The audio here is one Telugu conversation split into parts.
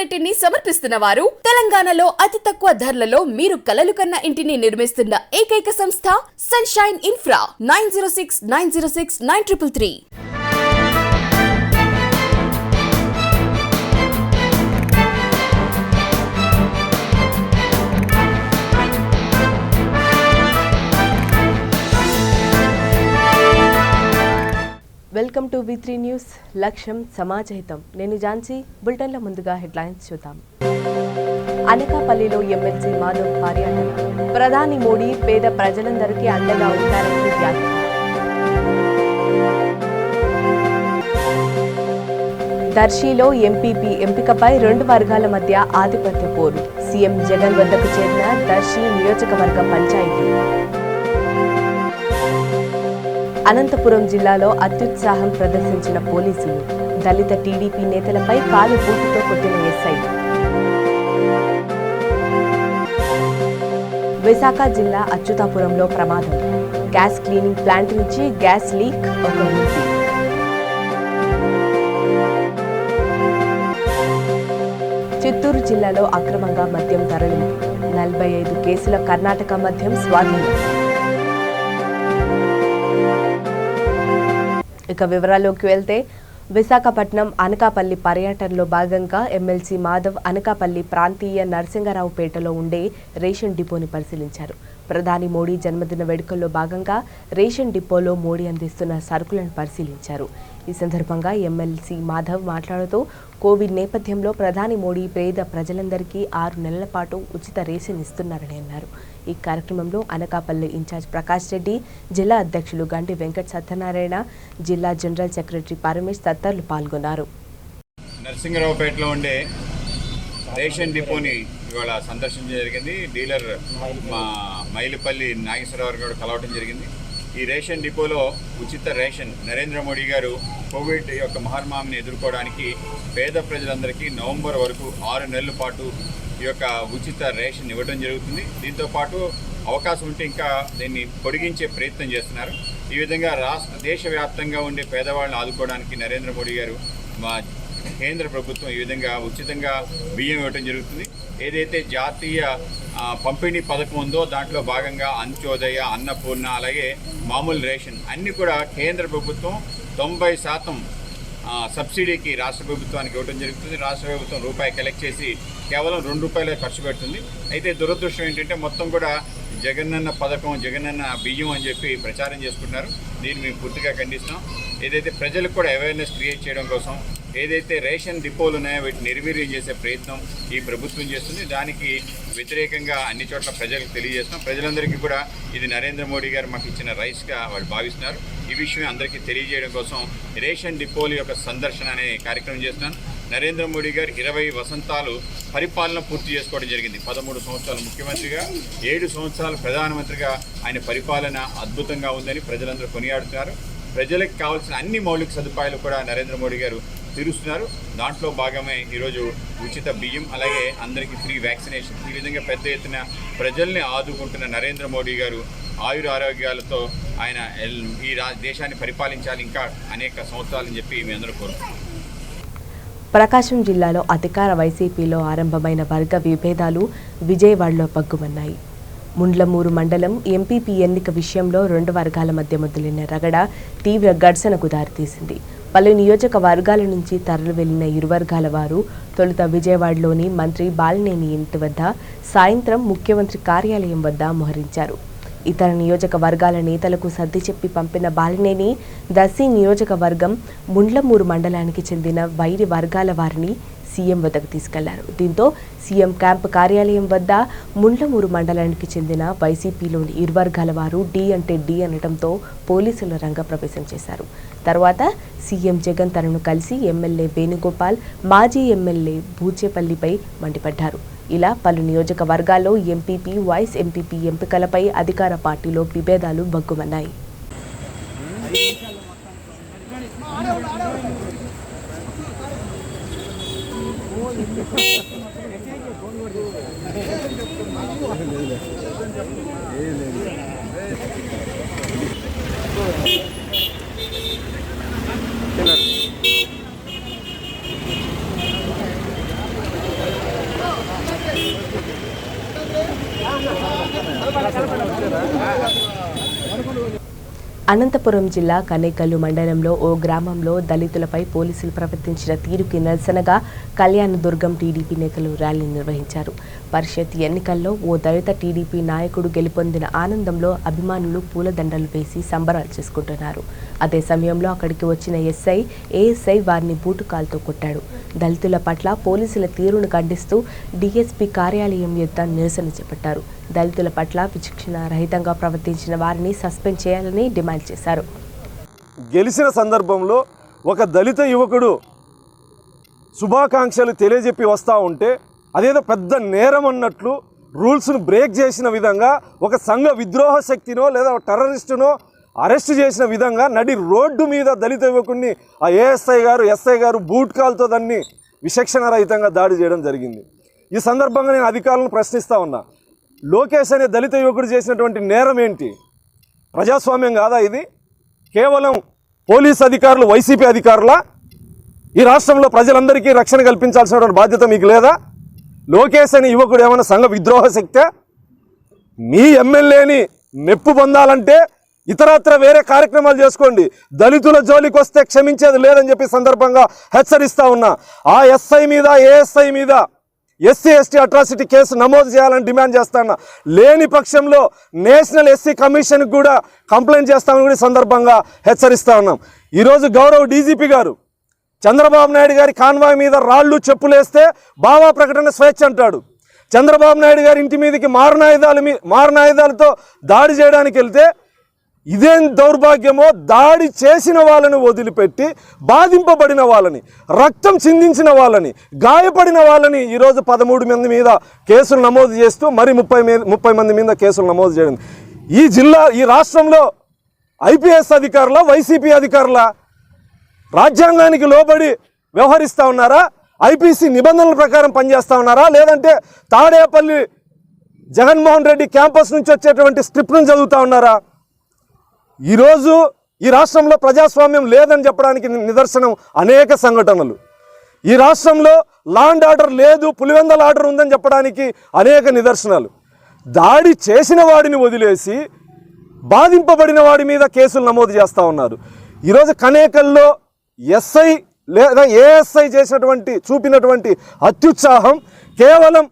ఇంటిని సమర్పిస్తున్న వారు తెలంగాణలో అతి తక్కువ ధరలలో మీరు కలలు కన్న ఇంటిని నిర్మిస్తున్న ఏకైక సంస్థ sunshine infra 9069069333. Welcome to V3 news. లక్ష్యం సమాజహితం. నేను ఝాన్సీ. బులెటిన్ల ముందుగా హెడ్లైన్స్ చూద్దాం. అనకాపల్లిలో ఎమ్మెల్సీ మాధవ్ పర్యటన. ప్రధాని మోడీ పేద ప్రజలందరికీ అండగా ఉంటారని వ్యాఖ్య. దర్శిలో ఎంపీపీ ఎంపికపై రెండు వర్గాల మధ్య ఆధిపత్య పోరు. సీఎం జగన్ వద్దకు చేరిన దర్శి నియోజకవర్గ పంచాయతీ. అనంతపురం జిల్లాలో అత్యుత్సాహం ప్రదర్శించిన పోలీసులు. దళిత టీడీపీ నేతలపై కాలు బూటుతో కొట్టిన ఎస్ఐ. విశాఖ జిల్లా అచ్యుతాపురంలో ప్రమాదం. గ్యాస్ క్లీనింగ్ ప్లాంట్ నుంచి గ్యాస్ లీక్, ఒక మృతి. చిత్తూరు జిల్లాలో అక్రమంగా మద్యం తరలింపు. 45 కేసుల కర్ణాటక మద్యం స్వాధీనం. ఇక వివరాల్లోకి వెళ్తే, విశాఖపట్నం అనకాపల్లి పర్యటనలో భాగంగా ఎమ్మెల్సీ మాధవ్ అనకాపల్లి ప్రాంతీయ నరసింగరావుపేటలో ఉండే రేషన్ డిపోని పరిశీలించారు. ప్రధాని మోడీ జన్మదిన వేడుకల్లో భాగంగా రేషన్ డిపోలో మోడీ అందిస్తున్న సరుకులను పరిశీలించారు. ఈ సందర్భంగా ఎమ్మెల్సీ మాధవ్ మాట్లాడుతూ, కోవిడ్ నేపథ్యంలో ప్రధాని మోడీ పేద ప్రజలందరికీ 6 నెలల పాటు ఉచిత రేషన్ ఇస్తున్నారని అన్నారు. ఈ కార్యక్రమంలో అనకాపల్లి ఇన్ఛార్జ్ ప్రకాష్ రెడ్డి, జిల్లా అధ్యక్షులు గంటి వెంకట సత్యనారాయణ, జిల్లా జనరల్ సెక్రటరీ పరమేష్ తదితరులు పాల్గొన్నారు. నరసింగరావుపేటలో ఉండే రేషన్ డిపోని ఇవాళ సందర్శించడం జరిగింది. డీలర్ మా మైలుపల్లి నాగేశ్వరరావు గారు కలవడం జరిగింది. ఈ రేషన్ డిపోలో ఉచిత రేషన్ నరేంద్ర మోడీ గారు కోవిడ్ యొక్క మహమ్మారిని ఎదుర్కోవడానికి పేద ప్రజలందరికీ నవంబర్ వరకు 6 నెలల పాటు ఈ యొక్క ఉచిత రేషన్ ఇవ్వడం జరుగుతుంది. దీంతోపాటు అవకాశం ఉంటే ఇంకా దీన్ని పొడిగించే ప్రయత్నం చేస్తున్నారు. ఈ విధంగా దేశవ్యాప్తంగా ఉండే పేదవాళ్ళని ఆదుకోవడానికి నరేంద్ర మోడీ గారు మా కేంద్ర ప్రభుత్వం ఈ విధంగా ఉచితంగా బియ్యం ఇవ్వడం జరుగుతుంది. ఏదైతే జాతీయ పంపిణీ పథకం ఉందో దాంట్లో భాగంగా అంత్యోదయ, అన్నపూర్ణ, అలాగే మామూలు రేషన్ అన్నీ కూడా కేంద్ర ప్రభుత్వం 90% సబ్సిడీకి రాష్ట్ర ప్రభుత్వానికి ఇవ్వడం జరుగుతుంది. రాష్ట్ర ప్రభుత్వం రూపాయి కలెక్ట్ చేసి కేవలం ₹2 ఖర్చు పెడుతుంది. అయితే దురదృష్టం ఏంటంటే మొత్తం కూడా జగనన్న పథకం, జగనన్న బియ్యం అని చెప్పి ప్రచారం చేసుకుంటున్నారు. దీన్ని మేము పూర్తిగా ఖండిస్తున్నాం. ఏదైతే ప్రజలకు కూడా అవేర్నెస్ క్రియేట్ చేయడం కోసం ఏదైతే రేషన్ డిపోలు ఉన్నాయో వీటిని నిర్వీర్యం చేసే ప్రయత్నం ఈ ప్రభుత్వం చేస్తుంది. దానికి వ్యతిరేకంగా అన్ని చోట్ల ప్రజలకు తెలియజేస్తున్నాం. ప్రజలందరికీ కూడా ఇది నరేంద్ర మోడీ గారు మాకు ఇచ్చిన రైస్గా వాళ్ళు భావిస్తున్నారు. ఈ విషయం అందరికీ తెలియజేయడం కోసం రేషన్ డిపోల యొక్క సందర్శన అనే కార్యక్రమం చేస్తున్నాను. నరేంద్ర మోడీ గారు 20 వసంతాలు పరిపాలన పూర్తి చేసుకోవడం జరిగింది. 13 సంవత్సరాలు ముఖ్యమంత్రిగా, 7 సంవత్సరాలు ప్రధానమంత్రిగా ఆయన పరిపాలన అద్భుతంగా ఉందని ప్రజలందరూ కొనియాడుతున్నారు. ప్రజలకు కావాల్సిన అన్ని మౌలిక సదుపాయాలు కూడా నరేంద్ర మోడీ గారు తీరుస్తున్నారు. దాంట్లో భాగమే ఈరోజు ఉచిత బియ్యం, అలాగే అందరికీ ఫ్రీ వ్యాక్సినేషన్, ఈ విధంగా పెద్ద ఎత్తున ప్రజల్ని ఆదుకుంటున్న నరేంద్ర మోడీ గారు ఆయుర ఆరోగ్యాలతో ఆయన ఈ దేశాన్ని పరిపాలించాలి ఇంకా అనేక సంవత్సరాలని చెప్పి మీ అందరూ కోరుకుంటున్నాం. ప్రకాశం జిల్లాలో అధికార వైసీపీలో ఆరంభమైన వర్గ విభేదాలు విజయవాడలో పగ్గుమన్నాయి. ముండ్లమూరు మండలం ఎంపీపీ ఎన్నిక విషయంలో 2 వర్గాల మధ్య మొదలైన రగడ తీవ్ర ఘర్షణకు దారితీసింది. పలు నియోజకవర్గాల నుంచి తరలి వెళ్లిన ఇరు వర్గాల వారు తొలుత విజయవాడలోని మంత్రి బాలినేని ఇంటి వద్ద, సాయంత్రం ముఖ్యమంత్రి కార్యాలయం వద్ద మోహరించారు. ఇతర నియోజకవర్గాల నేతలకు సర్ది చెప్పి పంపిన బాలినేని దర్శి నియోజకవర్గం ముండ్లమూరు మండలానికి చెందిన వైరి వర్గాల వారిని సీఎం వద్దకు తీసుకెళ్లారు. దీంతో సీఎం క్యాంపు కార్యాలయం వద్ద ముండ్లమూరు మండలానికి చెందిన వైసీపీలోని ఇరు వర్గాల వారు డి అంటే డి అనడంతో పోలీసులు రంగప్రవేశం చేశారు. తర్వాత సీఎం జగన్ తనను కలిసి ఎమ్మెల్యే వేణుగోపాల్, మాజీ ఎమ్మెల్యే బూచేపల్లిపై మండిపడ్డారు. ఇలా పలు నియోజకవర్గాల్లో ఎంపీపీ, వైస్ ఎంపీపీ ఎంపికలపై అధికార పార్టీలో విభేదాలు బగ్గుమన్నాయి. అనంతపురం జిల్లా కనేకల్లు మండలంలో ఓ గ్రామంలో దళితులపై పోలీసులు ప్రవర్తించిన తీరుకి నిరసనగా కళ్యాణదుర్గం టీడీపీ నేతలు ర్యాలీ నిర్వహించారు. పరిషత్ ఎన్నికల్లో ఓ దళిత టీడీపీ నాయకుడు గెలుపొందిన ఆనందంలో అభిమానులు పూలదండలు వేసి సంబరాలు చేసుకుంటున్నారు. అదే సమయంలో అక్కడికి వచ్చిన ఏఎస్ఐ వారిని బూటుకాల్తో కొట్టాడు. దళితుల పట్ల పోలీసుల తీరును ఖండిస్తూ డీఎస్పీ కార్యాలయం ఎదుట నిరసన చేపట్టారు. దళితుల పట్ల విచక్షణ రహితంగా ప్రవర్తించిన వారిని సస్పెండ్ చేయాలని డిమాండ్ చేశారు. గెలిచిన సందర్భంలో ఒక దళిత యువకుడు శుభాకాంక్షలు తెలియజెప్పి వస్తూ ఉంటే అదేదో పెద్ద నేరం అన్నట్లు రూల్స్ను బ్రేక్ చేసిన విధంగా ఒక సంఘ విద్రోహ శక్తినో లేదా టెర్రరిస్టునో అరెస్ట్ చేసిన విధంగా నడి రోడ్డు మీద దళిత యువకుడిని ఆ ఎస్ఐ గారు బూట్ కాల్తో దాన్ని విచక్షణ రహితంగా దాడి చేయడం జరిగింది. ఈ సందర్భంగా నేను అధికారులను ప్రశ్నిస్తూ ఉన్నా, లోకేష్ అనే దళిత యువకుడు చేసినటువంటి నేరం ఏంటి? ప్రజాస్వామ్యం కాదా ఇది? కేవలం పోలీస్ అధికారులు వైసీపీ అధికారులా? ఈ రాష్ట్రంలో ప్రజలందరికీ రక్షణ కల్పించాల్సినటువంటి బాధ్యత మీకు లేదా? లోకేష్ అనే యువకుడు ఏమైనా సంఘ విద్రోహ శక్తే? మీ ఎమ్మెల్యేని మెప్పు పొందాలంటే ఇతరత్ర వేరే కార్యక్రమాలు చేసుకోండి. దళితుల జోలికి వస్తే క్షమించేది లేదని చెప్పి సందర్భంగా హెచ్చరిస్తూ ఉన్నా. ఆ ఏఎస్ఐ మీద ఎస్సీ ఎస్టీ అట్రాసిటీ కేసు నమోదు చేయాలని డిమాండ్ చేస్తాను. లేని పక్షంలో నేషనల్ ఎస్సీ కమిషన్కి కూడా కంప్లైంట్ చేస్తామని కూడా సందర్భంగా హెచ్చరిస్తూ ఉన్నాం. ఈరోజు గౌరవ డీజీపీ గారు చంద్రబాబు నాయుడు గారి కాన్వాయ్ మీద రాళ్ళు చెప్పులేస్తే భావా ప్రకటన స్వేచ్ఛ అంటాడు. చంద్రబాబు నాయుడు గారి ఇంటి మీదకి మారణాయుధాలతో దాడి చేయడానికి వెళ్తే ఇదేం దౌర్భాగ్యమో, దాడి చేసిన వాళ్ళని వదిలిపెట్టి బాధింపబడిన వాళ్ళని, రక్తం చిందించిన వాళ్ళని, గాయపడిన వాళ్ళని ఈరోజు 13 మంది మీద కేసులు నమోదు చేస్తూ మరి 30 మంది మీద కేసులు నమోదు చేయడం. ఈ రాష్ట్రంలో ఐపీఎస్ అధికారుల, వైసీపీ అధికారుల రాజ్యాంగానికి లోబడి వ్యవహరిస్తూ ఉన్నారా? ఐపీసీ నిబంధనల ప్రకారం పనిచేస్తూ ఉన్నారా? లేదంటే తాడేపల్లి జగన్మోహన్ రెడ్డి క్యాంపస్ నుంచి వచ్చేటువంటి స్క్రిప్ట్ను చదువుతూ ఉన్నారా? ఈరోజు ఈ రాష్ట్రంలో ప్రజాస్వామ్యం లేదని చెప్పడానికి నిదర్శనం అనేక సంఘటనలు. ఈ రాష్ట్రంలో లా అండ్ ఆర్డర్ లేదు, పులివెందల ఆర్డర్ ఉందని చెప్పడానికి అనేక నిదర్శనాలు. దాడి చేసిన వాడిని వదిలేసి బాధింపబడిన వాడి మీద కేసులు నమోదు చేస్తూ ఉన్నారు. ఈరోజు కనేకల్లో ఎస్ఐ లేదా ఏఎస్ఐ చూపినటువంటి అత్యుత్సాహం కేవలం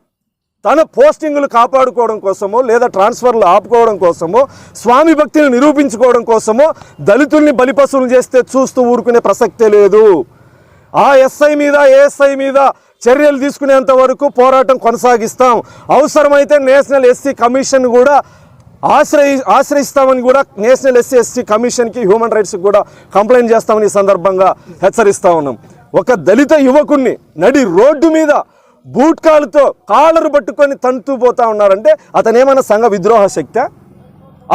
తన పోస్టింగులు కాపాడుకోవడం కోసమో లేదా ట్రాన్స్ఫర్లు ఆపుకోవడం కోసమో స్వామి భక్తిని నిరూపించుకోవడం కోసమో దళితుల్ని బలిపశువులు చేస్తే చూస్తూ ఊరుకునే ప్రసక్తే లేదు. ఆ ఏఎస్ఐ మీద చర్యలు తీసుకునేంత వరకు పోరాటం కొనసాగిస్తాం. అవసరమైతే నేషనల్ ఎస్సీ కమిషన్ కూడా ఆశ్రయిస్తామని కూడా నేషనల్ ఎస్సీ కమిషన్కి, హ్యూమన్ రైట్స్కి కూడా కంప్లైంట్ చేస్తామని ఈ సందర్భంగా హెచ్చరిస్తూ ఉన్నాం. ఒక దళిత యువకుణ్ణి నడి రోడ్డు మీద బూట్కాలతో కాలరు పట్టుకొని తంతూ పోతా ఉన్నారంటే అతను ఏమన్నా సంఘ విద్రోహ శక్తా?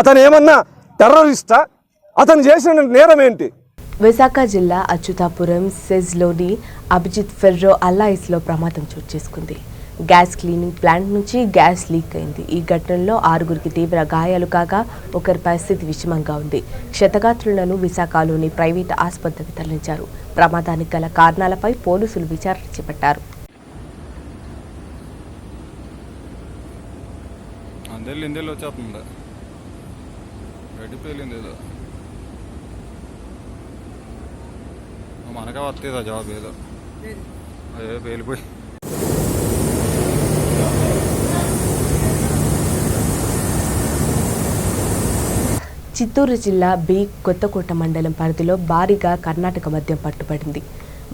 అతను ఏమన్నా టెర్రరిస్టా? అతను చేసిన నేరం ఏంటి? విశాఖ జిల్లా అచ్యుతాపురం సెజ్లోని అభిజిత్ ఫెర్రో అల్లాయిస్లో ప్రమాదం చోటు చేసుకుంది. గ్యాస్ క్లీనింగ్ ప్లాంట్ నుంచి గ్యాస్ లీక్ అయింది. ఈ ఘటనలో 6గురికి తీవ్ర గాయాలు కాగా ఒకరి పరిస్థితి విషమంగా ఉంది. క్షతగాత్రులను విశాఖలోని ప్రైవేట్ ఆసుపత్రికి తరలించారు. ప్రమాదానికి గల కారణాలపై పోలీసులు విచారణ చేపట్టారు. ఇందేళ్ళు వచ్చేస్తుంది, గడిపోయింది ఏదో మనకే వస్తుందా జాబ్ ఏదో అదే పేలిపోయి. చిత్తూరు జిల్లా బి కొత్తకోట మండలం పరిధిలో భారీగా కర్ణాటక మద్యం పట్టుబడింది.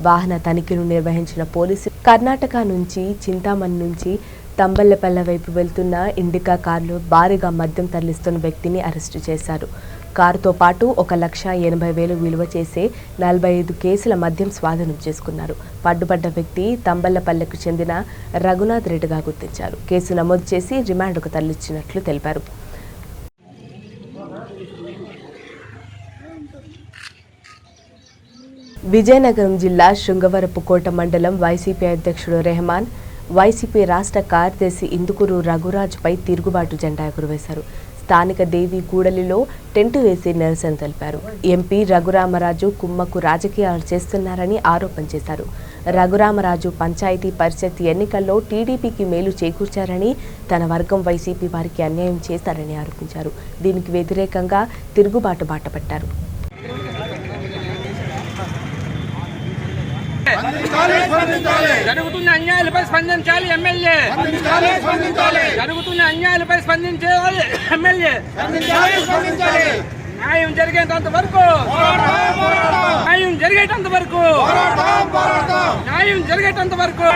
వాహన తనిఖీలు నిర్వహించిన పోలీసులు కర్ణాటక నుంచి చింతామణి నుంచి తంబళ్లపల్లె వైపు వెళ్తున్న ఇండికా కారులో భారీగా మద్యం తరలిస్తున్న వ్యక్తిని అరెస్టు చేశారు. కారుతో పాటు 1,80,000 విలువ చేసే 45 కేసుల మద్యం స్వాధీనం చేసుకున్నారు. పట్టుబడ్డ వ్యక్తి తంబళ్లపల్లెకు చెందిన రఘునాథ్ రెడ్డిగా గుర్తించారు. కేసు నమోదు చేసి రిమాండ్కు తరలించినట్లు తెలిపారు. విజయనగరం జిల్లా శృంగవరపుకోట మండలం వైసీపీ అధ్యక్షుడు రెహమాన్, వైసీపీ రాష్ట్ర కార్యదర్శి ఇందుకూరు రఘురాజ్పై తిరుగుబాటు జెండా ఎగురవేశారు. స్థానిక దేవి కూడలిలో టెంటు వేసి నిరసన తెలిపారు. ఎంపీ రఘురామరాజు కుమ్మకు రాజకీయాలు చేస్తున్నారని ఆరోపణ చేశారు. రఘురామరాజు పంచాయతీ పరిషత్ ఎన్నికల్లో టీడీపీకి మేలు చేకూర్చారని, తన వర్గం వైసీపీ వారికి అన్యాయం చేశారని ఆరోపించారు. దీనికి వ్యతిరేకంగా తిరుగుబాటు బాటపట్టారు. జరుగుతున్న అన్యాయాలపై స్పందించాలి ఎమ్మెల్యే. జరుగుతున్న అన్యాయాలపై స్పందించాలి ఎమ్మెల్యే. న్యాయం జరిగేంత వరకు న్యాయం జరిగేటంత వరకు న్యాయం జరిగేటంత వరకు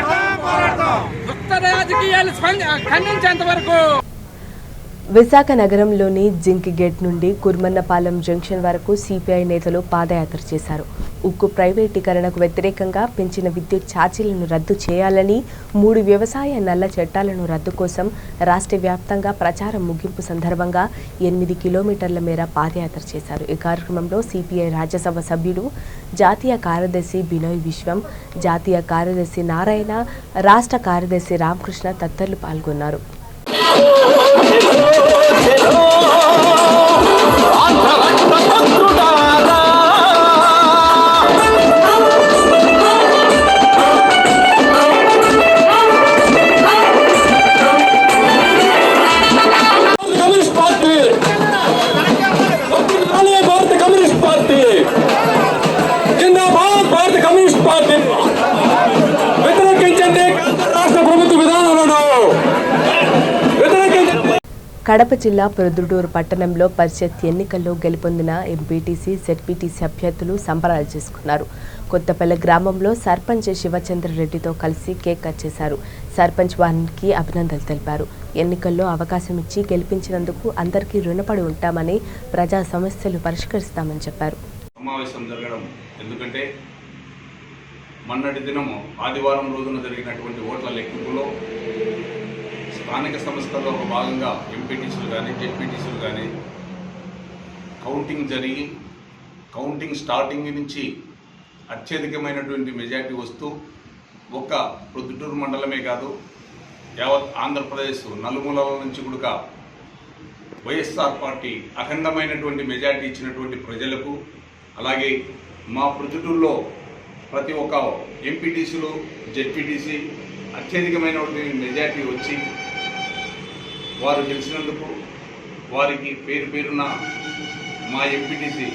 దుష్ట రాజకీయాలు ఖండించేంత వరకు. విశాఖ నగరంలోని జింక్ గేట్ నుండి కుర్మన్నపాలెం జంక్షన్ వరకు సిపిఐ నేతలు పాదయాత్ర చేశారు. ఉక్కు ప్రైవేటీకరణకు వ్యతిరేకంగా పెంచిన విద్యుత్ ఛార్జీలను రద్దు చేయాలని, 3 వ్యవసాయ నల్ల చట్టాలను రద్దు కోసం రాష్ట్ర వ్యాప్తంగా ప్రచారం ముగింపు సందర్భంగా 8 కిలోమీటర్ల మేర పాదయాత్ర చేశారు. ఈ కార్యక్రమంలో సిపిఐ రాజ్యసభ సభ్యులు, జాతీయ కార్యదర్శి బినోయ్ విశ్వం, జాతీయ కార్యదర్శి నారాయణ, రాష్ట్ర కార్యదర్శి రామకృష్ణ తదితరులు పాల్గొన్నారు. కడప జిల్లా ప్రొద్దుటూరు పట్టణంలో పరిషత్ ఎన్నికల్లో గెలుపొందిన ఎంపీటీసీ, జెడ్పీటీసీ అభ్యర్థులు సంబరాలు చేసుకున్నారు. కొత్తపల్లి గ్రామంలో సర్పంచ్ శివచంద్రరెడ్డితో కలిసి కేక్ కట్ చేశారు. సర్పంచ్ వారికి అభినందనలు తెలిపారు. ఎన్నికల్లో అవకాశం ఇచ్చి గెలిపించినందుకు అందరికీ రుణపడి ఉంటామని, ప్రజా సమస్యలు పరిష్కరిస్తామని చెప్పారు. సమావేశం జరగడం ఎందుకంటే మొన్నటి దినము ఆదివారం రోజున జరిగినటువంటి ఓట్ల లెక్కింపులో స్థానిక సంస్థల్లో ఒక భాగంగా ఎంపీటీసీలు కానీ జెడ్పీటీసీలు కానీ కౌంటింగ్ జరిగి కౌంటింగ్ స్టార్టింగ్ నుంచి అత్యధికమైనటువంటి మెజార్టీ వస్తూ ఒక్క ప్రొద్దుటూరు మండలమే కాదు, యావత్ ఆంధ్రప్రదేశ్ నలుమూలల నుంచి కూడా వైఎస్ఆర్ పార్టీ అఖండమైనటువంటి మెజార్టీ ఇచ్చినటువంటి ప్రజలకు, అలాగే మా ప్రొద్దుటూరులో ప్రతి ఒక్క ఎంపీటీసీలు జెడ్పీటీసీ అత్యధికమైనటువంటి మెజార్టీ వచ్చి వారు గెలిచినందుకు వారికి పేరు పేరున మా ఎంపీటీసీ,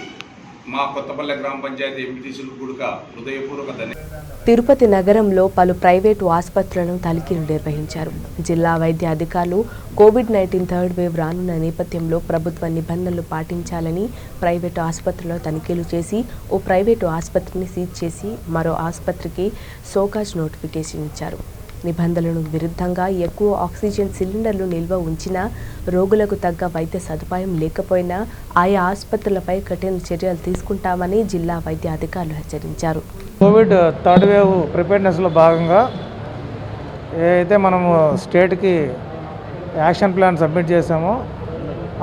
మా కొత్తపల్లె గ్రామ పంచాయతీ ఎంపీటీసీలకు కూడా హృదయపూర్వక ధన్యవాదాలు. తిరుపతి నగరంలో పలు ప్రైవేటు ఆసుపత్రులను తనిఖీలు నిర్వహించారు. జిల్లా వైద్య అధికారులు కోవిడ్-19 థర్డ్ వేవ్ రానున్న నేపథ్యంలో ప్రభుత్వ నిబంధనలు పాటించాలని ప్రైవేటు ఆసుపత్రుల్లో తనిఖీలు చేసి ఓ ప్రైవేటు ఆసుపత్రిని సీజ్ చేసి మరో ఆసుపత్రికి సోకాజ్ నోటిఫికేషన్ ఇచ్చారు. నిబంధనలకు విరుద్ధంగా ఎక్కువ ఆక్సిజన్ సిలిండర్లు నిల్వ ఉంచినా, రోగులకు తగ్గ వైద్య సదుపాయం లేకపోయినా ఆయా ఆసుపత్రులపై కఠిన చర్యలు తీసుకుంటామని జిల్లా వైద్య అధికారులు హెచ్చరించారు. కోవిడ్ థర్డ్ వేవ్ ప్రిపేర్నెస్లో భాగంగా ఏదైతే మనము స్టేట్కి యాక్షన్ ప్లాన్ సబ్మిట్ చేశామో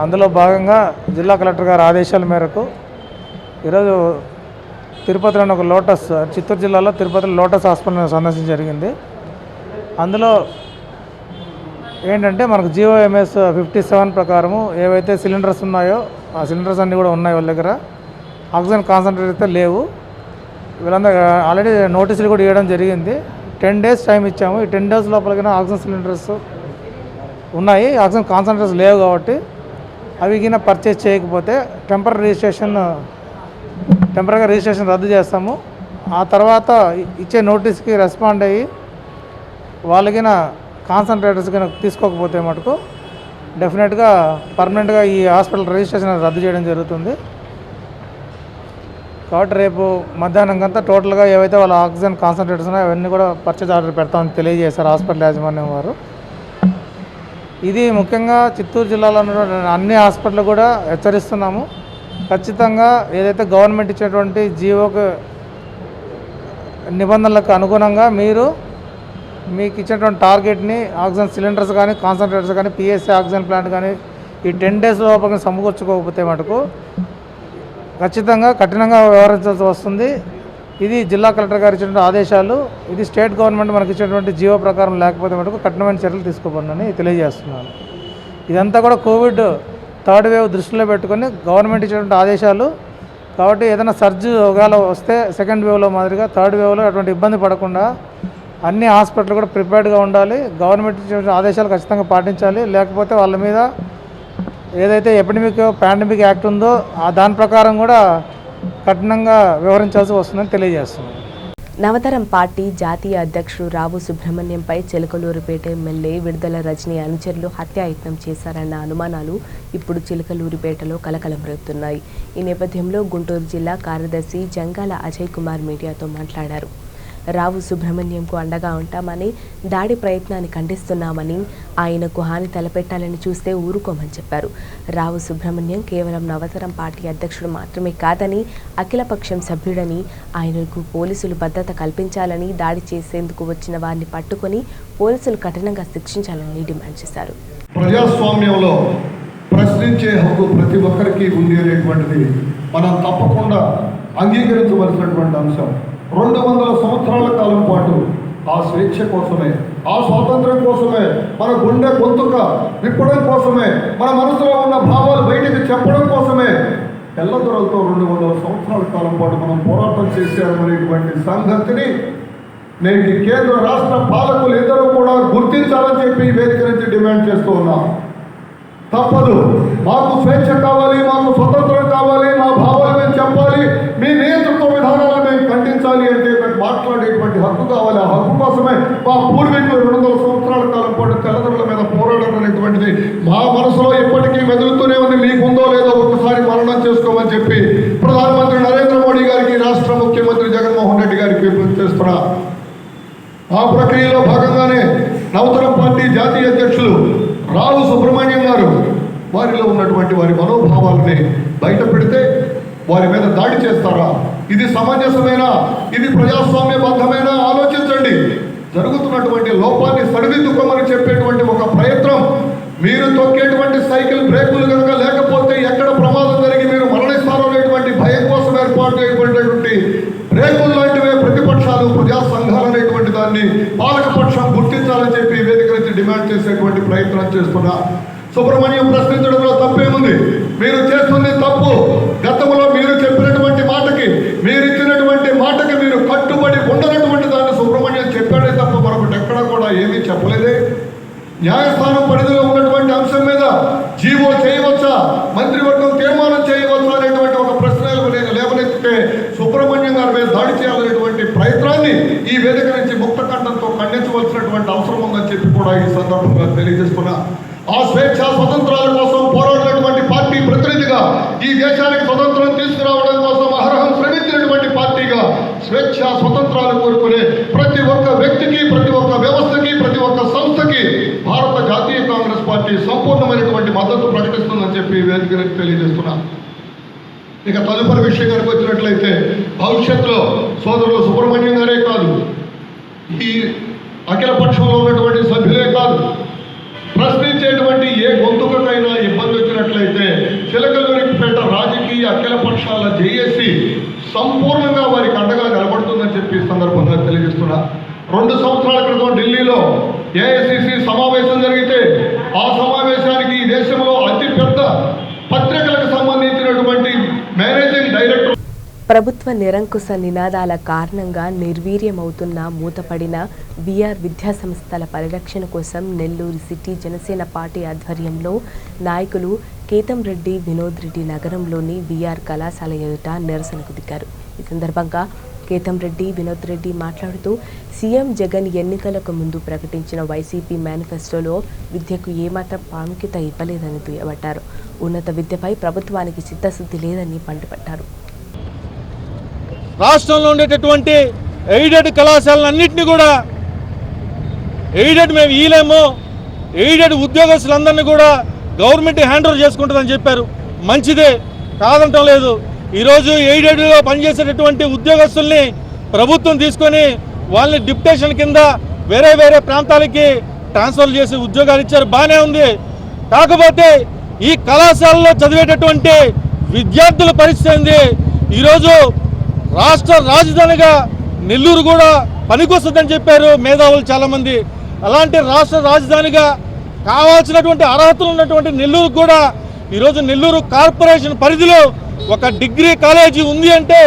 అందులో భాగంగా జిల్లా కలెక్టర్ గారి ఆదేశాల మేరకు ఈరోజు తిరుపతిలోని ఒక లోటస్, చిత్తూరు జిల్లాలో తిరుపతిలో లోటస్ హాస్పిటల్ని సందర్శించడం జరిగింది. అందులో ఏంటంటే మనకు GOMS 57 ప్రకారము ఏవైతే సిలిండర్స్ ఉన్నాయో ఆ సిలిండర్స్ అన్నీ కూడా ఉన్నాయి వాళ్ళ దగ్గర. ఆక్సిజన్ కాన్సన్ట్రేట్ అయితే లేవు. వీళ్ళందరూ ఆల్రెడీ నోటీసులు కూడా ఇవ్వడం జరిగింది. 10 days టైం ఇచ్చాము. ఈ 10 days లోపలికి ఆక్సిజన్ సిలిండర్స్ ఉన్నాయి, ఆక్సిజన్ కాన్సన్ట్రేట్స్ లేవు కాబట్టి అవి కింద పర్చేస్ చేయకపోతే టెంపరీగా రిజిస్ట్రేషన్ రద్దు చేస్తాము. ఆ తర్వాత ఇచ్చే నోటీస్కి రెస్పాండ్ అయ్యి వాళ్ళకిన కాన్సన్ట్రేటర్స్ కనుక తీసుకోకపోతే మటుకు డెఫినెట్గా పర్మనెంట్గా ఈ హాస్పిటల్ రిజిస్ట్రేషన్ రద్దు చేయడం జరుగుతుంది. కాబట్టి రేపు మధ్యాహ్నం కంతా టోటల్గా ఏవైతే వాళ్ళ ఆక్సిజన్ కాన్సన్ట్రేటర్స్ ఉన్నాయో అవన్నీ కూడా పర్చేజ్ ఆర్డర్ పెడతామని తెలియజేశారు హాస్పిటల్ యాజమాన్యం వారు. ఇది ముఖ్యంగా చిత్తూరు జిల్లాలో ఉన్నటువంటి అన్ని హాస్పిటల్ కూడా హెచ్చరిస్తున్నాము. ఖచ్చితంగా ఏదైతే గవర్నమెంట్ ఇచ్చినటువంటి జీవోకు నిబంధనలకు అనుగుణంగా మీకు ఇచ్చినటువంటి టార్గెట్ని ఆక్సిజన్ సిలిండర్స్ కానీ కాన్సన్ట్రేటర్స్ కానీ PSA ఆక్సిజన్ ప్లాంట్ కానీ ఈ 10 days లోపల సమకూర్చుకోకపోతే మటుకు ఖచ్చితంగా కఠినంగా వ్యవహరించాల్సి వస్తుంది. ఇది జిల్లా కలెక్టర్ గారు ఇచ్చినటువంటి ఆదేశాలు. ఇది స్టేట్ గవర్నమెంట్ మనకి ఇచ్చినటువంటి జీవో ప్రకారం లేకపోతే మటుకు కఠినమైన చర్యలు తీసుకోబడినని తెలియజేస్తున్నాను. ఇదంతా కూడా కోవిడ్ థర్డ్ వేవ్ దృష్టిలో పెట్టుకొని గవర్నమెంట్ ఇచ్చినటువంటి ఆదేశాలు. కాబట్టి ఏదైనా సర్జ్ ఒకవేళ వస్తే సెకండ్ వేవ్లో మాదిరిగా థర్డ్ వేవ్లో అటువంటి ఇబ్బంది పడకుండా అన్ని హాస్పిటల్ కూడా ప్రిపేర్డ్గా ఉండాలి. గవర్నమెంట్ ఇచ్చిన ఆదేశాలు ఖచ్చితంగా పాటించాలి. లేకపోతే వాళ్ళ మీద ఏదైతే ఎపిడమిక్ పాండమిక్ యాక్ట్ ఉందో దాని ప్రకారం కూడా కఠినంగా వ్యవహరించాల్సి వస్తుందని తెలియజేస్తున్నాం. నవతరం పార్టీ జాతీయ అధ్యక్షుడు రావు సుబ్రహ్మణ్యంపై చిలకలూరిపేట ఎమ్మెల్యే విడుదల రజనీ అనుచరులు హత్యాయత్నం చేశారన్న అనుమానాలు ఇప్పుడు చిలకలూరిపేటలో కలకలం రేపుతున్నాయి. ఈ నేపథ్యంలో గుంటూరు జిల్లా కార్యదర్శి జంగాల అజయ్ కుమార్ మీడియాతో మాట్లాడారు. రావు సుబ్రహ్మణ్యంకు అండగా ఉంటామని, దాడి ప్రయత్నాన్ని ఖండిస్తున్నామని, ఆయనకు హాని తలపెట్టాలని చూస్తే ఊరుకోమని చెప్పారు. రావు సుబ్రహ్మణ్యం కేవలం నవతరం పార్టీ అధ్యక్షుడు మాత్రమే కాదని, అఖిలపక్షం సభ్యుడని, ఆయనకు పోలీసులు భద్రత కల్పించాలని, దాడి చేసేందుకు వచ్చిన వారిని పట్టుకొని పోలీసులు కఠినంగా శిక్షించాలని డిమాండ్ చేశారు. ప్రజాస్వామ్యంలో ప్రశ్నించే హక్కు ప్రతి ఒక్కరికి ఉంది అనేటువంటిది మనం తప్పకుండా అంగీకరించవలసినటువంటి అంశం. 200 సంవత్సరాల కాలం పాటు ఆ స్వేచ్ఛ కోసమే, ఆ స్వాతంత్రం కోసమే, మన గుండె గొంతుక విప్పడం కోసమే, మన మనసులో ఉన్న భావాలు బయటకు చెప్పడం కోసమే తెల్లదొరలతో 200 సంవత్సరాల కాలం పాటు మనం పోరాటం చేశామనేటువంటి సంగతిని నేటి కేంద్ర రాష్ట్ర పాలకులు ఇద్దరూ కూడా గుర్తించాలని చెప్పి వేదిక నుంచి డిమాండ్ చేస్తూ ఉన్నాం. తప్పదు, మాకు స్వేచ్ఛ కావాలి, మాకు స్వతంత్రం కావాలి, మా భావాలు మేము చెప్పాలి, మీ నియంతృత్వ విధానాలను మేము ఖండించాలి అంటే మేము మాట్లాడేటువంటి హక్కు కావాలి. ఆ హక్కు కోసమే మా పూర్వీకులు 200 సంవత్సరాల కాలం పాటు తెల్లదొరల మీద పోరాడడం అనేటువంటిది మా మనసులో ఇప్పటికీ మెదులుతూనే ఉంది. మీకుందో లేదో ఒకసారి మననం చేసుకోమని చెప్పి ప్రధానమంత్రి నరేంద్ర మోడీ గారికి, రాష్ట్ర ముఖ్యమంత్రి జగన్మోహన్ రెడ్డి గారికి విజ్ఞప్తి చేస్తున్నా. ఆ ప్రక్రియలో భాగంగానే నవతరం పార్టీ జాతీయ అధ్యక్షులు రావు సుబ్రహ్మణ్యం గారు వారిలో ఉన్నటువంటి వారి మనోభావాలని బయట పెడితే వారి మీద దాడి చేస్తారా? ఇది సమంజసమేనా? ఇది ప్రజాస్వామ్యబద్ధమేనా? ఆలోచించండి. జరుగుతున్నటువంటి లోపాన్ని సరిదిద్దుకోమని చెప్పేటువంటి ఒక ప్రయత్నం. మీరు తొక్కేటువంటి సైకిల్ బ్రేకులు కనుక లేకపోతే ఎక్కడ ప్రమాదం జరిగి మీరు మరణిస్తారో అనేటువంటి భయం కోసం ఏర్పాటు చేయబడినటువంటి బ్రేకులు లాంటివే ప్రతిపక్షాలు, ప్రజా సంఘాలు అనేటువంటి దాన్ని పాలకపక్షం గుర్తించాలని చెప్పి వేదిక నుంచి డిమాండ్ చేసేటువంటి ప్రయత్నం చేస్తున్నా. సుబ్రహ్మణ్యం ప్రశ్నించడంలో తప్పేముంది? మీరు చేస్తుంది తప్పు. గతంలో మీరు చెప్పినటువంటి మాటకి, మీరు ఇచ్చినటువంటి మాటకి మీరు కట్టుబడి ఉండనటువంటి దాన్ని సుబ్రహ్మణ్యం చెప్పాడే తప్ప మరొకటి ఎక్కడా కూడా ఏమీ చెప్పలేదే. న్యాయస్థానం పరిధిలో ఉన్నటువంటి అంశం మీద జీవో చేయవచ్చా, మంత్రివర్గం తీర్మానం చేయవచ్చా అనేటువంటి ఒక ప్రశ్న లేవనెత్తితే సుబ్రహ్మణ్యం గారి మీద దాడి చేయాలనేటువంటి ప్రయత్నాన్ని ఈ వేదిక నుంచి ముక్త కంఠంతో ఖండించవలసినటువంటి అవసరం ఉందని చెప్పి కూడా ఈ సందర్భంగా తెలియజేస్తున్నా. ఆ స్వేచ్ఛ స్వతంత్రాల కోసం పోరాడినటువంటి పార్టీ ప్రతినిధిగా, ఈ దేశానికి స్వతంత్రం తీసుకురావడం కోసం అహర్హం శ్రమించినటువంటి పార్టీగా స్వేచ్ఛ స్వతంత్రాలు కోరుకునే ప్రతి ఒక్క వ్యక్తికి, ప్రతి ఒక్క వ్యవస్థకి, ప్రతి ఒక్క సంస్థకి భారత జాతీయ కాంగ్రెస్ పార్టీ సంపూర్ణమైనటువంటి మద్దతు ప్రకటిస్తుందని చెప్పి వేదిక తెలియజేస్తున్నా. ఇక తదుపరి విషయం కనుక వచ్చినట్లయితే, భవిష్యత్తులో సోదరులు సుబ్రహ్మణ్యం గారే కాదు, ఈ అఖిల పక్షంలో ఉన్నటువంటి సభ్యులే కాదు, ప్రశ్నించేటువంటి ఏ గొంతుకైనా ఇబ్బంది వచ్చినట్లయితే చిలకలూరిపేట రాజకీయ అఖిల పక్షాల జేఏసీ సంపూర్ణంగా వారికి అండగా నిలబడుతుందని చెప్పి సందర్భంగా తెలియజేస్తున్నా. 2 సంవత్సరాల క్రితం ఢిల్లీలో ఏఐసిసి సమావేశం జరిగితే ఆ సమావేశానికి ఈ దేశంలో అతిపెద్ద పత్రికలకు సంబంధించినటువంటి మేనేజింగ్ డైరెక్టర్ ప్రభుత్వ నిరంకుశ నినాదాల కారణంగా నిర్వీర్యమవుతున్న మూతపడిన బీఆర్ విద్యాసంస్థల పరిరక్షణ కోసం నెల్లూరు సిటీ జనసేన పార్టీ ఆధ్వర్యంలో నాయకులు కేతంరెడ్డి, వినోద్ రెడ్డి నగరంలోని బీఆర్ కళాశాల ఎదుట నిరసనకు దిగారు. ఈ సందర్భంగా కేతంరెడ్డి, వినోద్ రెడ్డి మాట్లాడుతూ సీఎం జగన్ ఎన్నికలకు ముందు ప్రకటించిన వైసీపీ మేనిఫెస్టోలో విద్యకు ఏమాత్రం ప్రాముఖ్యత ఇవ్వలేదని దుయ్యబట్టారు. ఉన్నత విద్యపై ప్రభుత్వానికి చిత్తశుద్ధి లేదని మండిపడ్డారు. రాష్ట్రంలో ఉండేటటువంటి ఎయిడెడ్ కళాశాలన్నింటినీ కూడా ఎయిడెడ్ మేము ఇయ్యలేము, ఎయిడెడ్ ఉద్యోగస్తులందరినీ కూడా గవర్నమెంట్ హ్యాండ్ ఓవర్ చేసుకుంటుందని చెప్పారు. మంచిదే, కాదంటం లేదు. ఈరోజు ఎయిడెడ్లో పనిచేసేటటువంటి ఉద్యోగస్తుల్ని ప్రభుత్వం తీసుకొని వాళ్ళని డిప్యుటేషన్ కింద వేరే వేరే ప్రాంతాలకి ట్రాన్స్ఫర్ చేసి ఉద్యోగాలు ఇచ్చారు, బాగానే ఉంది. కాకపోతే ఈ కళాశాలలో చదివేటటువంటి విద్యార్థుల పరిస్థితి ఏంది? ఈరోజు రాష్ట్ర రాజధానిగా నెల్లూరు కూడా పనికొస్తుందని చెప్పారు మేధావులు చాలామంది. అలాంటి రాష్ట్ర రాజధానిగా కావాల్సినటువంటి అర్హతలు ఉన్నటువంటి నెల్లూరు కూడా ఈరోజు నెల్లూరు కార్పొరేషన్ పరిధిలో ఒక డిగ్రీ కాలేజీ ఉంది అంటే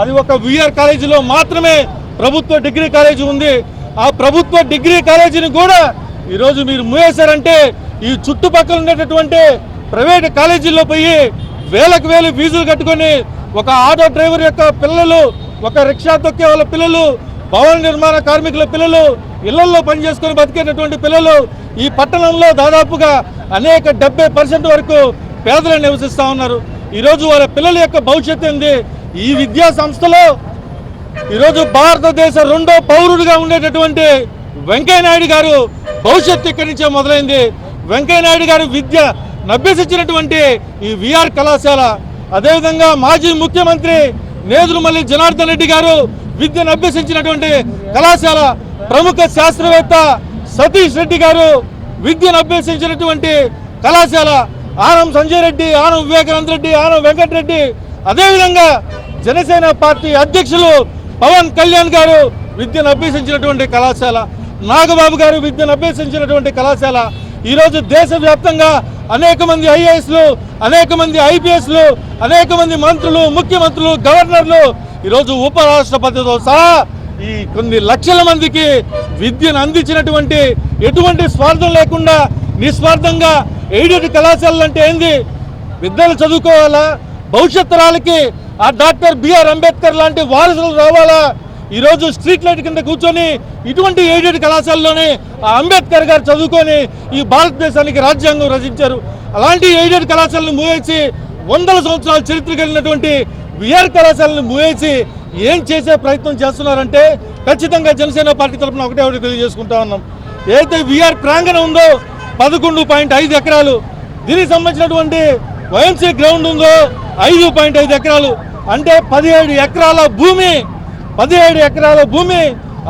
అది ఒక విఆర్ కాలేజీలో మాత్రమే ప్రభుత్వ డిగ్రీ కాలేజీ ఉంది. ఆ ప్రభుత్వ డిగ్రీ కాలేజీని కూడా ఈరోజు మీరు మూసేశారంటే ఈ చుట్టుపక్కల ఉండేటటువంటి ప్రైవేట్ కాలేజీల్లో పోయి వేలకు వేలు ఫీజులు కట్టుకొని ఒక ఆటో డ్రైవర్ యొక్క పిల్లలు, ఒక రిక్షా తొక్కే వాళ్ళ పిల్లలు, భవన నిర్మాణ కార్మికుల పిల్లలు, ఇళ్లల్లో పనిచేసుకొని బతికేటటువంటి పిల్లలు ఈ పట్టణంలో దాదాపుగా అనేక 70% వరకు పేదలు నివసిస్తూ ఉన్నారు. ఈరోజు వాళ్ళ పిల్లల యొక్క భవిష్యత్తు ఏంది? ఈ విద్యా సంస్థలో ఈరోజు భారతదేశ 2వ పౌరుడిగా ఉండేటటువంటి వెంకయ్యనాయుడు గారు భవిష్యత్తు ఇక్కడి నుంచే మొదలైంది. వెంకయ్యనాయుడు గారు విద్య అభ్యసించినటువంటి ఈ విఆర్ కళాశాల, అదేవిధంగా మాజీ ముఖ్యమంత్రి నేదురుమల్లి జనార్దన్ రెడ్డి గారు విద్యను అభ్యసించినటువంటి కళాశాల, ప్రముఖ శాస్త్రవేత్త సతీష్ రెడ్డి గారు విద్యను అభ్యసించినటువంటి కళాశాల, ఆనం సంజయ్ రెడ్డి, ఆనం వివేకానంద రెడ్డి, ఆనం వెంకటరెడ్డి, అదేవిధంగా జనసేన పార్టీ అధ్యక్షులు పవన్ కళ్యాణ్ గారు విద్యను అభ్యసించినటువంటి కళాశాల, నాగబాబు గారు విద్యను అభ్యసించినటువంటి కళాశాల. ఈరోజు దేశవ్యాప్తంగా అనేక మంది ఐఏఎస్లు, అనేక మంది ఐపీఎస్లు, అనేక మంది మంత్రులు, ముఖ్యమంత్రులు, గవర్నర్లు, ఈరోజు ఉపరాష్ట్రపతితో సహా ఈ కొన్ని లక్షల మందికి విద్యను అందించినటువంటి, ఎటువంటి స్వార్థం లేకుండా నిస్వార్థంగా ఎయిడెడ్ కళాశాలలు అంటే ఏంది? విద్యలు చదువుకోవాలా, భవిష్యత్ తరాలకి ఆ డాక్టర్ బిఆర్ అంబేద్కర్ లాంటి వారసులు రావాలా? ఈరోజు స్ట్రీట్ లైట్ కింద కూర్చొని ఇటువంటి ఎయిడెడ్ కళాశాలలోనే ఆ అంబేద్కర్ గారు చదువుకొని ఈ భారతదేశానికి రాజ్యాంగం రచించారు. అలాంటి ఎయిడెడ్ కళాశాలను మూవేసి 100 సంవత్సరాల చరిత్ర కలిగినటువంటి విఆర్ కళాశాలను మూవేసి ఏం చేసే ప్రయత్నం చేస్తున్నారంటే ఖచ్చితంగా జనసేన పార్టీ తరఫున ఒకటే తెలియజేసుకుంటా ఉన్నాం. ఏదైతే విఆర్ ప్రాంగణం ఉందో 11.5 ఎకరాలు, దీనికి సంబంధించినటువంటి వైఎంసీ గ్రౌండ్ ఉందో 5.5 ఎకరాలు, అంటే 17 ఎకరాల భూమి, 17 ఎకరాల భూమి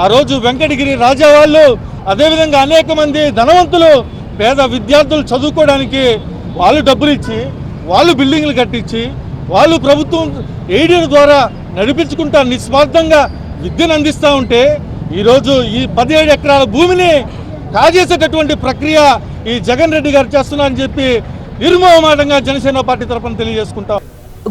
ఆ రోజు వెంకటగిరి రాజా వాళ్ళు, అదేవిధంగా అనేక మంది ధనవంతులు పేద విద్యార్థులు చదువుకోవడానికి వాళ్ళు డబ్బులు ఇచ్చి, వాళ్ళు బిల్డింగ్లు కట్టించి, వాళ్ళు ప్రభుత్వం ఎయిడెడ్ ద్వారా నడిపించుకుంటా నిస్వార్థంగా విద్యను అందిస్తూ ఉంటే ఈరోజు ఈ 17 ఎకరాల భూమిని కాజేసేటటువంటి ప్రక్రియ ఈ జగన్ రెడ్డి గారు చేస్తున్నారని చెప్పి నిర్మోహమాటంగా జనసేన పార్టీ తరఫున తెలియజేసుకుంటాం.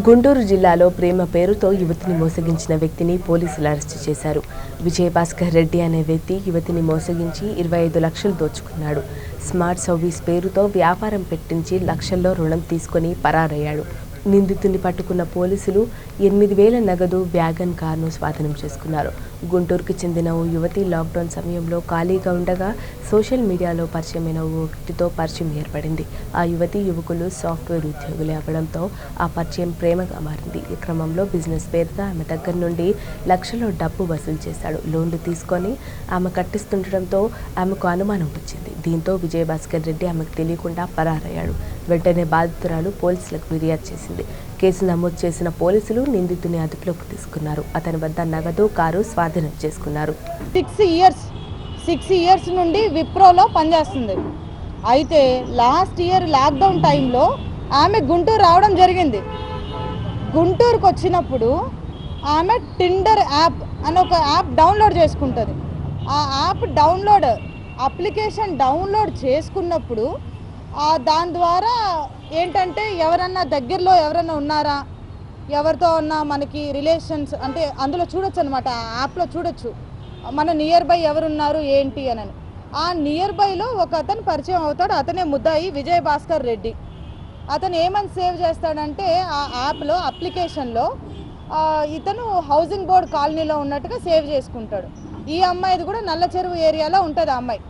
గుంటూరు జిల్లాలో ప్రేమ పేరుతో యువతిని మోసగించిన వ్యక్తిని పోలీసులు అరెస్టు చేశారు. విజయభాస్కర్ రెడ్డి అనే వ్యక్తి యువతిని మోసగించి 25 లక్షలు దోచుకున్నాడు. స్మార్ట్ సర్వీస్ పేరుతో వ్యాపారం పెట్టించి లక్షల్లో రుణం తీసుకొని పరారయ్యాడు. నిందితుని పట్టుకున్న పోలీసులు 8,000 నగదు, వ్యాగన్ కార్ను స్వాధీనం చేసుకున్నారు. గుంటూరుకు చెందిన ఓ యువతి లాక్డౌన్ సమయంలో ఖాళీగా ఉండగా సోషల్ మీడియాలో పరిచయమైన ఓ వ్యక్తితో పరిచయం ఏర్పడింది. ఆ యువతి యువకులు సాఫ్ట్వేర్ ఉద్యోగులు అవ్వడంతో ఆ పరిచయం ప్రేమగా మారింది. ఈ క్రమంలో బిజినెస్ పేరుతో ఆమె దగ్గర నుండి లక్షల్లో డబ్బు వసూలు చేశాడు. లోన్లు తీసుకొని ఆమె కట్టిస్తుండటంతో ఆమెకు అనుమానం వచ్చింది. దీంతో విజయభాస్కర్ రెడ్డి ఆమెకు తెలియకుండా పరారయ్యాడు. వెంటనే బాధితురాలు పోలీసులకు ఫిర్యాదు చేసింది. కేసు నమోదు చేసిన పోలీసులు నిందితుని అదుపులోకి తీసుకున్నారు. అతని వద్ద నగదు, కారు స్వాధీనం చేసుకున్నారు. 6 ఇయర్స్ నుండి విప్రోలో పనిచేస్తుంది. అయితే లాస్ట్ ఇయర్ లాక్డౌన్ టైంలో ఆమె గుంటూరు రావడం జరిగింది. గుంటూరుకు వచ్చినప్పుడు ఆమె టిండర్ యాప్ అని ఒక యాప్ డౌన్లోడ్ చేసుకుంటుంది. ఆ యాప్ అప్లికేషన్ డౌన్లోడ్ చేసుకున్నప్పుడు దాని ద్వారా ఏంటంటే ఎవరన్నా దగ్గరలో ఎవరన్నా ఉన్నారా, ఎవరితో ఉన్నా మనకి రిలేషన్స్ అంటే అందులో చూడొచ్చు అనమాట. ఆ యాప్లో చూడొచ్చు మన నియర్ బై ఎవరున్నారు ఏంటి అని. ఆ నియర్ బైలో ఒక అతను పరిచయం అవుతాడు. అతనే ముద్దాయి విజయభాస్కర్ రెడ్డి. అతను ఏమని సేవ్ చేస్తాడంటే ఆ యాప్లో అప్లికేషన్లో ఇతను హౌసింగ్ బోర్డ్ కాలనీలో ఉన్నట్టుగా సేవ్ చేసుకుంటాడు. ఈ అమ్మాయిది కూడా నల్ల చెరువు ఏరియాలో ఉంటుంది. ఆ అమ్మాయి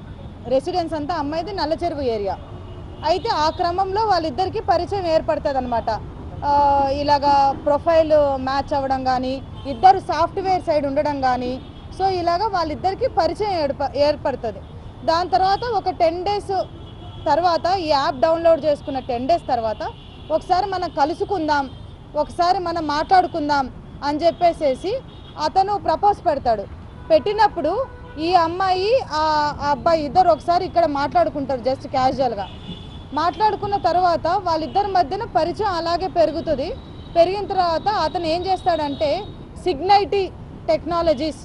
రెసిడెన్స్ అంతా అమ్మాయిది నల్ల చెరువు ఏరియా. అయితే ఆ క్రమంలో వాళ్ళిద్దరికీ పరిచయం ఏర్పడుతుంది అనమాట. ఇలాగా ప్రొఫైల్ మ్యాచ్ అవ్వడం కానీ, ఇద్దరు సాఫ్ట్వేర్ సైడ్ ఉండడం కానీ, సో ఇలాగా వాళ్ళిద్దరికీ పరిచయం ఏర్పడుతుంది. దాని తర్వాత ఒక 10 డేస్ తర్వాత ఈ యాప్ డౌన్లోడ్ చేసుకున్న 10 డేస్ తర్వాత ఒకసారి మనం కలుసుకుందాం, ఒకసారి మనం మాట్లాడుకుందాం అని చెప్పేసేసి అతను ప్రపోజ్ పెడతాడు. పెట్టినప్పుడు ఈ అమ్మాయి ఆ అబ్బాయి ఇద్దరు ఒకసారి ఇక్కడ మాట్లాడుకుంటారు. జస్ట్ క్యాజువల్గా మాట్లాడుకున్న తర్వాత వాళ్ళిద్దరి మధ్యన పరిచయం అలాగే పెరుగుతుంది. పెరిగిన తర్వాత అతను ఏం చేస్తాడంటే సిగ్నైటీ టెక్నాలజీస్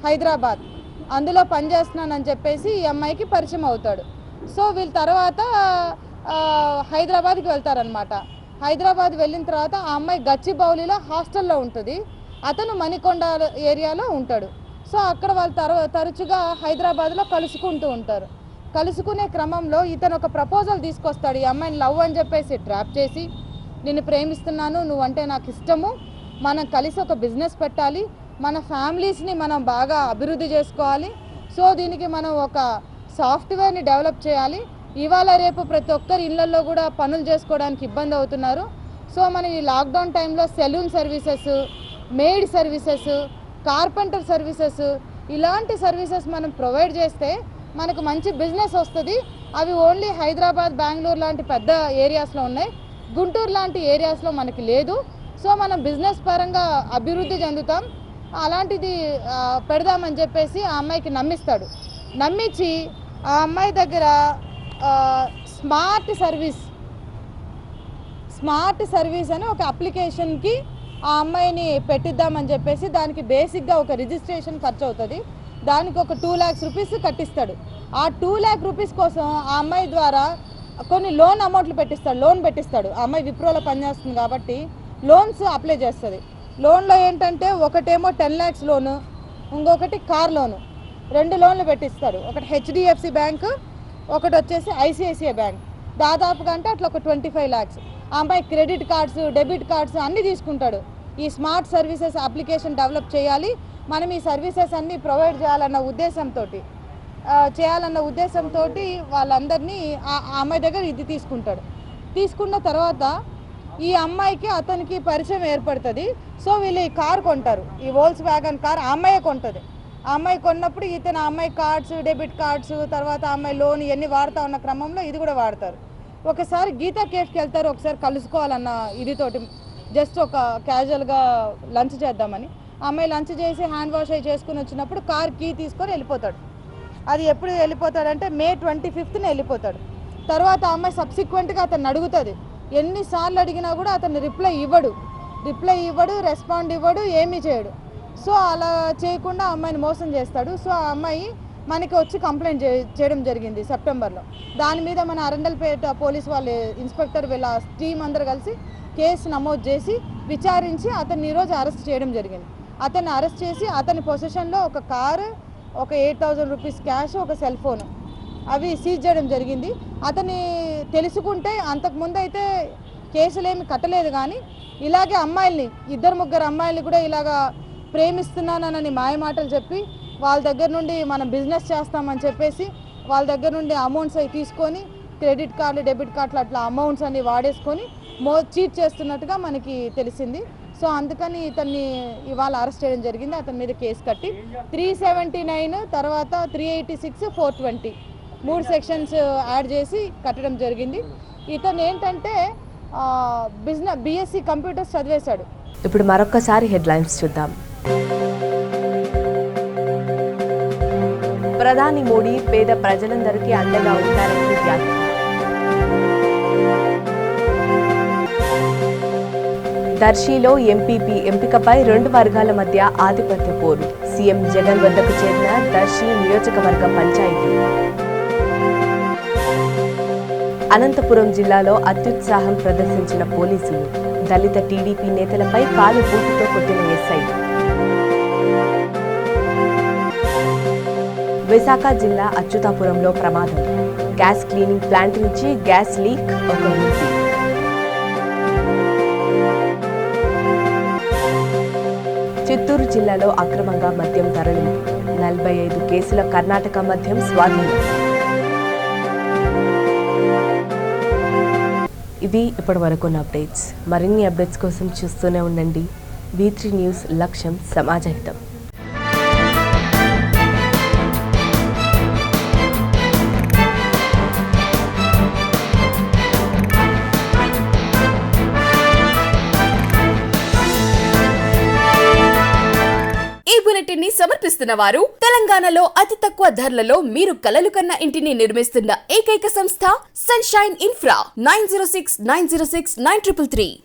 హైదరాబాద్ అందులో పనిచేస్తున్నానని చెప్పేసి ఈ అమ్మాయికి పరిచయం అవుతాడు. సో వీళ్ళ తర్వాత హైదరాబాద్కి వెళ్తారనమాట. హైదరాబాద్ వెళ్ళిన తర్వాత ఆ అమ్మాయి గచ్చిబౌలిలో హాస్టల్లో ఉంటుంది, అతను మణికొండ ఏరియాలో ఉంటాడు. సో అక్కడ వాళ్ళు తరచుగా హైదరాబాద్లో కలుసుకుంటూ ఉంటారు. కలుసుకునే క్రమంలో ఇతను ఒక ప్రపోజల్ తీసుకొస్తాడు. ఈ అమ్మాయిని లవ్ అని చెప్పేసి ట్రాప్ చేసి, నిన్ను ప్రేమిస్తున్నాను, నువ్వంటే నాకు ఇష్టము, మనం కలిసి ఒక బిజినెస్ పెట్టాలి, మన ఫ్యామిలీస్ని మనం బాగా అభివృద్ధి చేసుకోవాలి, సో దీనికి మనం ఒక సాఫ్ట్వేర్ని డెవలప్ చేయాలి, ఇవాళ రేపు ప్రతి ఒక్కరి ఇళ్లలో కూడా పనులు చేసుకోవడానికి ఇబ్బంది అవుతున్నారు, సో మనం ఈ లాక్డౌన్ టైంలో salon services, maid services, carpenter services, ఇలాంటి సర్వీసెస్ మనం ప్రొవైడ్ చేస్తే మనకు మంచి బిజినెస్ వస్తుంది. అవి ఓన్లీ హైదరాబాద్, బెంగళూరు లాంటి పెద్ద ఏరియాస్లో ఉన్నాయి, గుంటూరు లాంటి ఏరియాస్లో మనకి లేదు. సో మనం బిజినెస్ పరంగా అభివృద్ధి చెందుతాం, అలాంటిది పెడదామని చెప్పేసి ఆ అమ్మాయికి నమ్మిస్తాడు. నమ్మించి ఆ అమ్మాయి దగ్గర స్మార్ట్ సర్వీస్ అని ఒక అప్లికేషన్కి ఆ అమ్మాయిని పెట్టిద్దామని చెప్పేసి దానికి బేసిక్గా ఒక రిజిస్ట్రేషన్ ఖర్చు అవుతుంది, దానికి ఒక 2 lakhs రూపీస్ కట్టిస్తాడు. ఆ 2 lakh రూపీస్ కోసం ఆ అమ్మాయి ద్వారా కొన్ని లోన్ అమౌంట్లు పెట్టిస్తాడు. ఆ అమ్మాయి విప్రోలో పనిచేస్తుంది కాబట్టి లోన్స్ అప్లై చేస్తుంది. లోన్లో ఏంటంటే ఒకటేమో 10 lakhs లోను, ఇంకొకటి కార్ లోను, 2 లోన్లు పెట్టిస్తాడు. ఒకటి HDFC బ్యాంకు, ఒకటి వచ్చేసి ICICI బ్యాంక్. దాదాపుగా అంటే అట్లా ఒక 25 lakhs. ఆ అమ్మాయి క్రెడిట్ కార్డ్స్, డెబిట్ కార్డ్స్ అన్నీ తీసుకుంటాడు. ఈ స్మార్ట్ సర్వీసెస్ అప్లికేషన్ డెవలప్ చేయాలి, మనం ఈ సర్వీసెస్ అన్నీ ప్రొవైడ్ చేయాలన్న ఉద్దేశంతో వాళ్ళందరినీ ఆ అమ్మాయి దగ్గర ఇది తీసుకుంటాడు. తీసుకున్న తర్వాత ఈ అమ్మాయికి అతనికి పరిచయం ఏర్పడుతుంది. సో వీళ్ళు ఈ కార్ కొంటారు, ఈ వోల్క్స్వ్యాగన్ కార్ ఆ అమ్మాయే కొంటుంది. ఆ అమ్మాయి కొన్నప్పుడు ఇతను ఆ అమ్మాయి కార్డ్స్, డెబిట్ కార్డ్స్, తర్వాత ఆ అమ్మాయి లోన్ ఇవన్నీ వాడుతూ ఉన్న క్రమంలో ఇది కూడా వాడతారు. ఒకసారి గీతా కేఫ్కి వెళ్తారు, ఒకసారి కలుసుకోవాలన్న ఇదితోటి జస్ట్ ఒక క్యాజువల్గా లంచ్ చేద్దామని. ఆ అమ్మాయి లంచ్ చేసి హ్యాండ్ వాష్ అయి చేసుకుని వచ్చినప్పుడు కార్ కీ తీసుకొని వెళ్ళిపోతాడు. అది ఎప్పుడు వెళ్ళిపోతాడంటే May 25th వెళ్ళిపోతాడు. తర్వాత ఆ అమ్మాయి సబ్సిక్వెంట్గా అతన్ని అడుగుతుంది, ఎన్నిసార్లు అడిగినా కూడా అతను రిప్లై ఇవ్వడు, రెస్పాండ్ ఇవ్వడు, ఏమీ చేయడు. సో అలా చేయకుండా అమ్మాయిని మోసం చేస్తాడు. సో ఆ అమ్మాయి మనకి వచ్చి కంప్లైంట్ చేయడం జరిగింది సెప్టెంబర్లో. దాని మీద మన అరండల్పేట పోలీస్ వాళ్ళు, ఇన్స్పెక్టర్ వీళ్ళ టీం అందరూ కలిసి కేసు నమోదు చేసి విచారించి అతన్ని ఈరోజు అరెస్ట్ చేయడం జరిగింది. అతన్ని అరెస్ట్ చేసి అతని పొజిషన్లో ఒక కారు, ఒక 8,000 రూపీస్ క్యాష్, ఒక సెల్ ఫోన్ అవి సీజ్ చేయడం జరిగింది. అతన్ని తెలుసుకుంటే అంతకుముందు అయితే కేసులేమి కట్టలేదు, కానీ ఇలాగే అమ్మాయిల్ని 2-3 అమ్మాయిల్ని కూడా ఇలాగా ప్రేమిస్తున్నానని మాయమాటలు చెప్పి వాళ్ళ దగ్గర నుండి మనం బిజినెస్ చేస్తామని చెప్పేసి వాళ్ళ దగ్గర నుండి అమౌంట్స్ అవి తీసుకొని క్రెడిట్ కార్డులు, డెబిట్ కార్డులు అట్లా అమౌంట్స్ అన్ని వాడేసుకొని చీట్ చేస్తున్నట్టుగా మనకి తెలిసింది. సో అందుకని ఇతన్ని ఇవాళ అరెస్ట్ చేయడం జరిగింది. అతని మీద కేసు కట్టి 379 తర్వాత 386, 420 3 సెక్షన్స్ యాడ్ చేసి కట్టడం జరిగింది. ఇతను ఏంటంటే BSc కంప్యూటర్స్ చదివేశాడు. ఇప్పుడు మరొక్కసారి హెడ్లైన్స్ చూద్దాం. ప్రధాని మోడీ పేద ప్రజలందరికీ అండగా ఉంటారని వ్యాఖ్య. దర్శిలో ఎంపీపీ ఎంపికపై 2 వర్గాల మధ్య ఆధిపత్య పోరు. సీఎం జగన్ వద్దకు చేరిన దర్శి నియోజకవర్గ పంచాయతీ. అనంతపురం జిల్లాలో అత్యుత్సాహం ప్రదర్శించిన పోలీసులు. దళిత టీడీపీ నేతలపై కాలి బూటుతో కొట్టిన ఎస్ఐ. విశాఖ జిల్లా అచ్యుతాపురంలో ప్రమాదం. గ్యాస్ క్లీనింగ్ ప్లాంట్ నుంచి గ్యాస్ లీక్, ఒక మృతి. చిత్తూరు జిల్లాలో అక్రమంగా మద్యం తరలింపు. 45 కేసుల కర్ణాటక మద్యం స్వాధీనం. ఇవి ఇప్పటి వరకున్న అప్డేట్స్. మరిన్ని అప్డేట్స్ కోసం చూస్తూనే ఉండండి. V3 న్యూస్, లక్ష్యం సమాజహితం. ని సమర్పిస్తున్న వారు తెలంగాణలో అతి తక్కువ ధరలలో మీరు కలలు కన్న ఇంటిని నిర్మిస్తున్న ఏకైక సంస్థ సన్షైన్ ఇన్ఫ్రా. 9069069333.